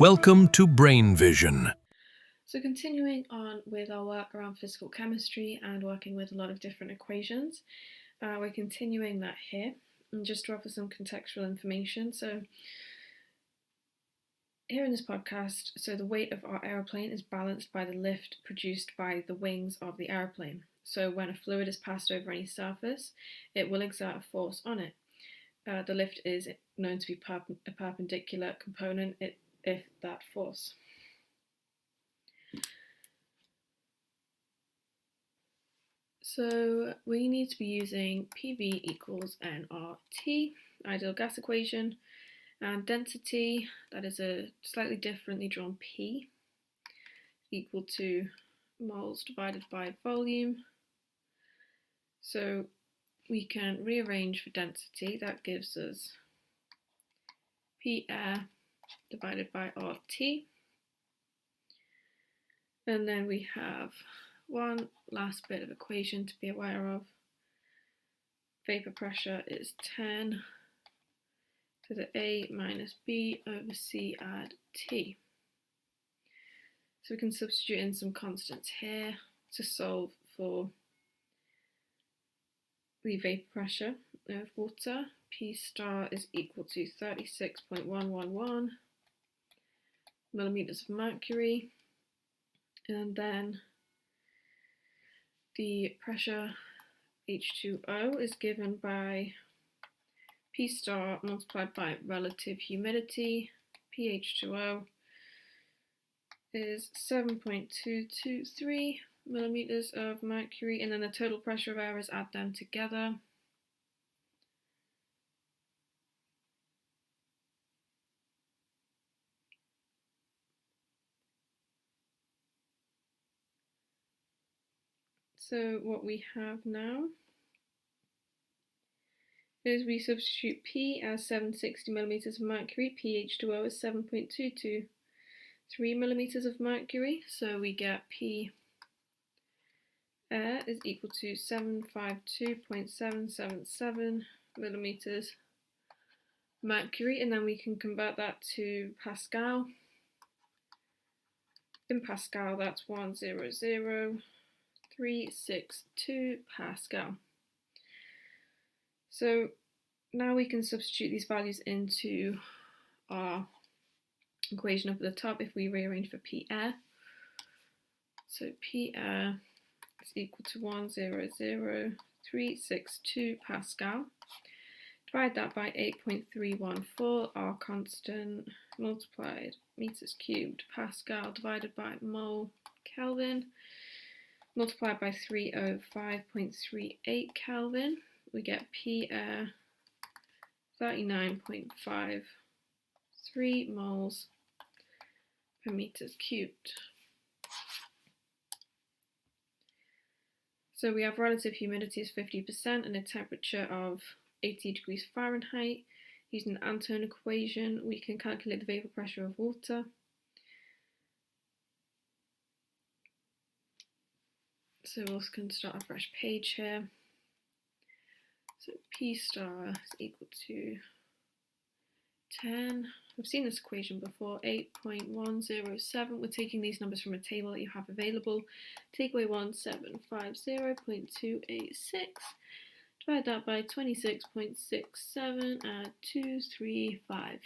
Welcome to Brain Vision. So continuing on with our work around physical chemistry and working with a lot of different equations, we're continuing that here. And just to offer some contextual information, so here in this podcast, so the weight of our aeroplane is balanced by the lift produced by the wings of the aeroplane. So when a fluid is passed over any surface, it will exert a force on it. The lift is known to be a perpendicular component if that force. So we need to be using PV equals nRT, ideal gas equation, and density, that is a slightly differently drawn P, equal to moles divided by volume. So we can rearrange for density, that gives us P air divided by RT. And then we have one last bit of equation to be aware of. Vapor pressure is 10 to the A minus B over C add T. So we can substitute in some constants here to solve for the vapor pressure of water. P star is equal to 36.111 millimeters of mercury. And then the pressure H2O is given by P star multiplied by relative humidity. pH2O is 7.223 millimeters of mercury, and then the total pressure of air is add them together. So what we have now is we substitute P as 760 millimeters of mercury, pH2O is 7.223 millimeters of mercury, so we get P air is equal to 752.777 millimeters mercury, and then we can convert that to Pascal. In Pascal, that's 100.362 Pascal. So now we can substitute these values into our equation up at the top if we rearrange for P air. So P air is equal to 100.362 Pascal. Divide that by 8.314, our constant, multiplied meters cubed Pascal divided by mole Kelvin, multiplied by 305.38 Kelvin. We get P air 39.53 moles per meters cubed. So we have relative humidity is 50% and a temperature of 80 degrees Fahrenheit. Using the Anton equation, we can calculate the vapor pressure of water. So we can start a fresh page here. So P star is equal to 10. We've seen this equation before, 8.107. We're taking these numbers from a table that you have available. Take away 1750.286. Divide that by 26.67, add 235.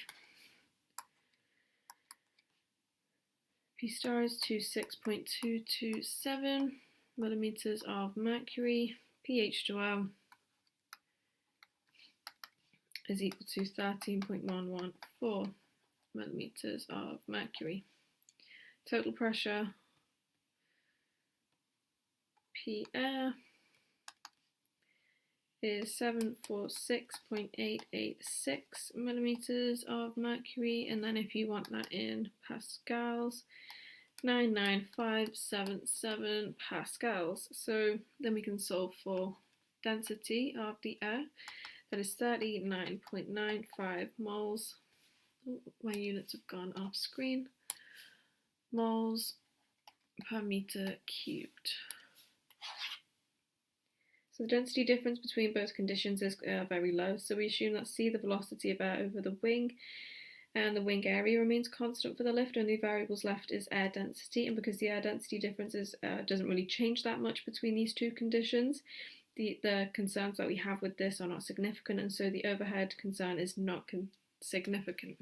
P star is 26.227 millimeters of mercury. pH2O is equal to 13.114 millimeters of mercury. Total pressure P air is 746.886 millimeters of mercury, and then if you want that in pascals, 99577 pascals. So then we can solve for density of the air, that is 39.95 moles. My units have gone off screen. Moles per meter cubed. So the density difference between both conditions is very low, so we assume that C, the velocity of air over the wing, and the wing area remains constant for the lift. Only variables left is air density, and because the air density differences doesn't really change that much between these two conditions, the concerns that we have with this are not significant, and so the overhead concern is not significant.